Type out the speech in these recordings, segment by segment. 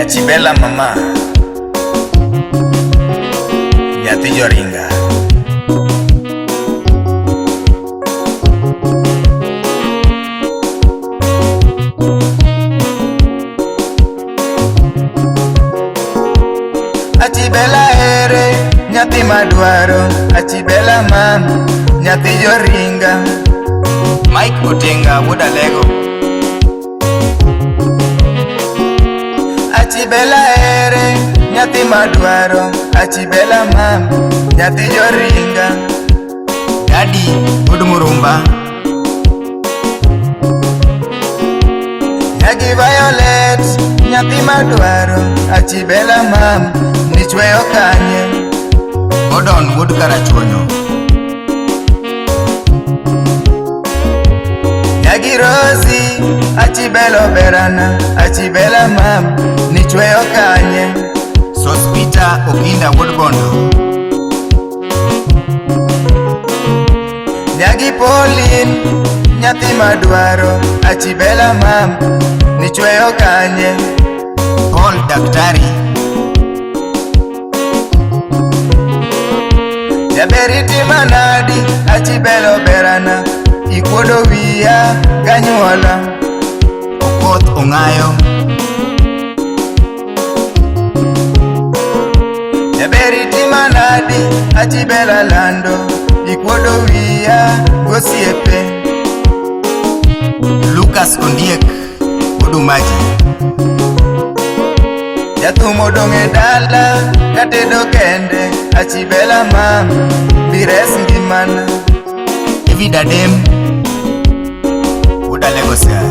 Achibela mama nyathi joringa. Achibela ere nyathi madwaro, Achibela mama nyathi joringa. Mike Otenga wuda lego. Achibela ere nyathi madwaro, Achibela mama nyathi joringa. Daddy Ud Murumba. Nyagi Violet nyathi madwaro, Achibela mama nichweyo kanye. Gordon Wood Karachuonyo. Nyagi Rosie Achibela oberana, Achibela mama nichweyo kanye. Sospita Oginda Wood Bondo. Nyagi Pauline nyathi madwaro, Achibela mama nichweyo kanye. Paul Daktari. Jaberiti Manadi Achibela oberana, ikuodo wiya ganyuola. Okoth Ong'ayo. Jaberiti Manadi Achibela lando, ikuodo wiya gosiepe. Lucas Ondiek Odumaji. Jathum odong' e dala katedo kende, Achibela mama bires ngimana. David Adem wuda Legosia.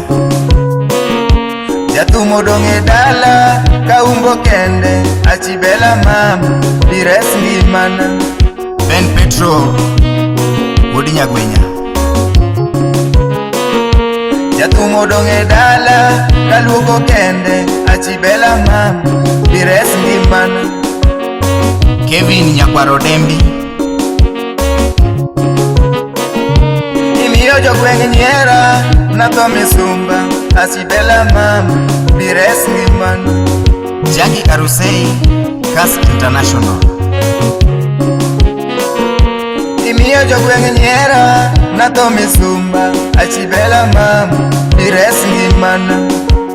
Jathum odong' e dala kaumbo kende, Achibela mama bires ngimana. Ben Petro Wudi Nyagwenya. Jathum odong' e dala kaluoko kende, Achibela mama bires ngimana. Kevin Nyakwaro Dembi. Imiyo jogweng' nyiera natho misumba, Achibela mama bires ngimana. Jackie Karusei Cast International. Imiyo jogweng' nyiera natho misumba, Achibela mama bires ngimana.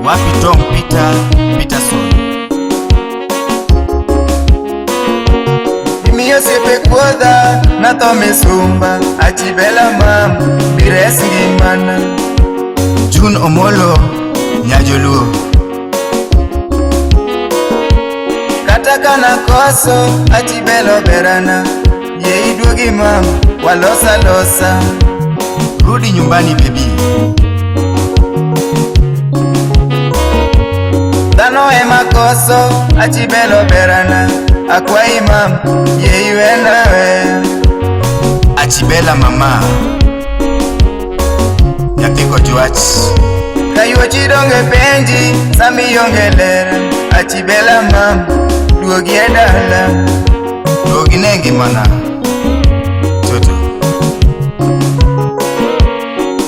Wapi Tom Peterson. Imiyo siepe kuodha natho misumba, Achibela mama bires ngimana. June Omolo Nyajoluo. Kata kana koso Achibela oberana, ye iduogi mama walosa losa. Rudi nyumbani baby. Dhano ema koso Achibela oberana, akwai mama ye iwe nawe. Achibela mama nyathi Kojwach. Kayuochi donge penji sami yonge lera, Achibela mama duogi e dala. Duogi ne ngimana Toto.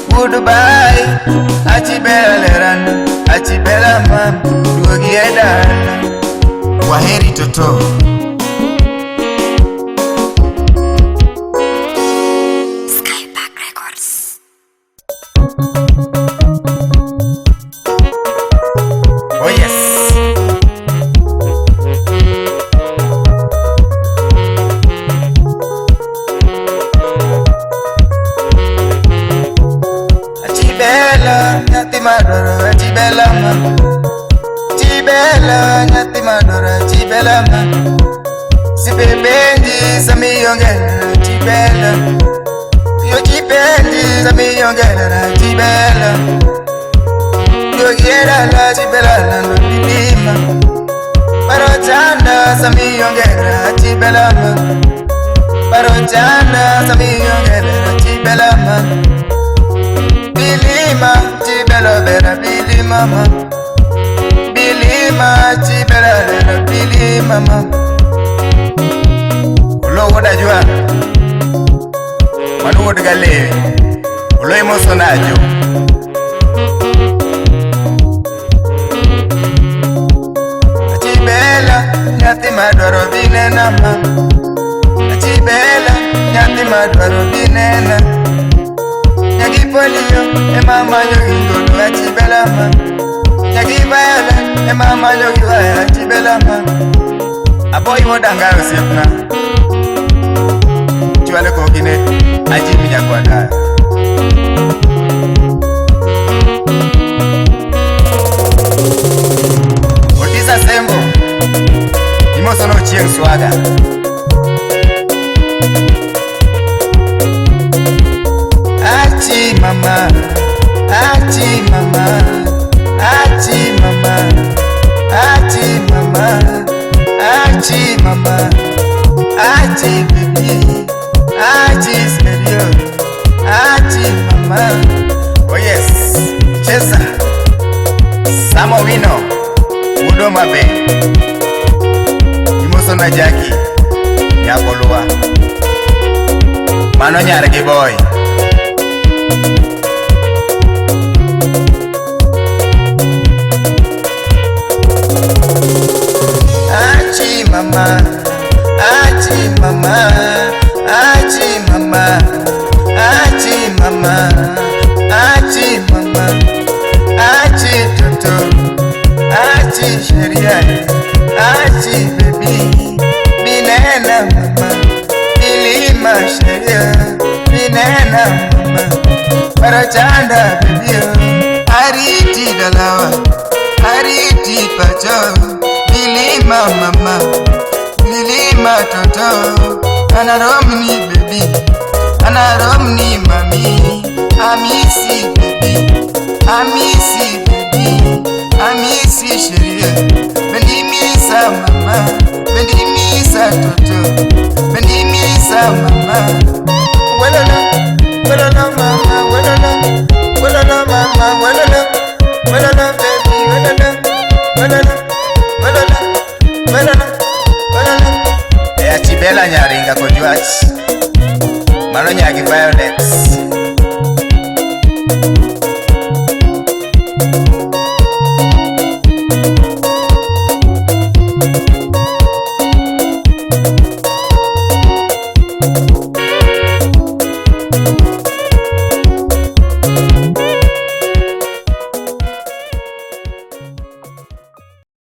Goodbye Achibela lerana, Achibela mama duogi e dala. Kwaheri Toto. Skypack Records. Oh yes. Achibela nyathi madwaro, Achibela mama. Achibela nyathi madwaro, Achibela mama. Sipependi sami yongera, Achibela. Yo chipendi sami yongera, Achibela. Yo quiera la Achibela lando bidima. Parochanda sami yongera, Achibela mama. Parochanda sami yongera, Achibela mama. Bilima Achibela bera bilima mama. Bilima Achibela bera bilima mama. Ulo woda jua Manu woda galevi Ulo emosonajo. madwaro binena ma Achibela nyathi madwaro binena Nyagi polio mama yongolo Achibela ma Nyagi viola mama yongolo Achibela ma Aboy modanga osiepna Chwale kokine ajimi nyakwada Otisa sembo Imosono chieng swaga Achi mama Achi mama Achi mama Achi mama Achi mama Achi baby Achi serio Achi mama Oh yes Chesa Samo wino Udo mabe Imoso na Jackie Nyakoluwa Mano nyargi boy Achi mama Achi mama Achi mama Achi mama Achi mama Achi toto Achi sheria Achi baby Binena mama Bilima sheria Binena mama Parachanda baby Ariti dalawa Ariti pacho Bilima mama Bilima toto Anaromni baby Anaromni mami Amisi baby Amisi baby Amisi sheria Bendimisa mama Bendimisa toto Bendimisa mama Welala Welala mama Welala Welala mama Welala Welala baby Welala Welala Welala Welala Welala Achibela nyaringa kojuachi Mano nyagi violence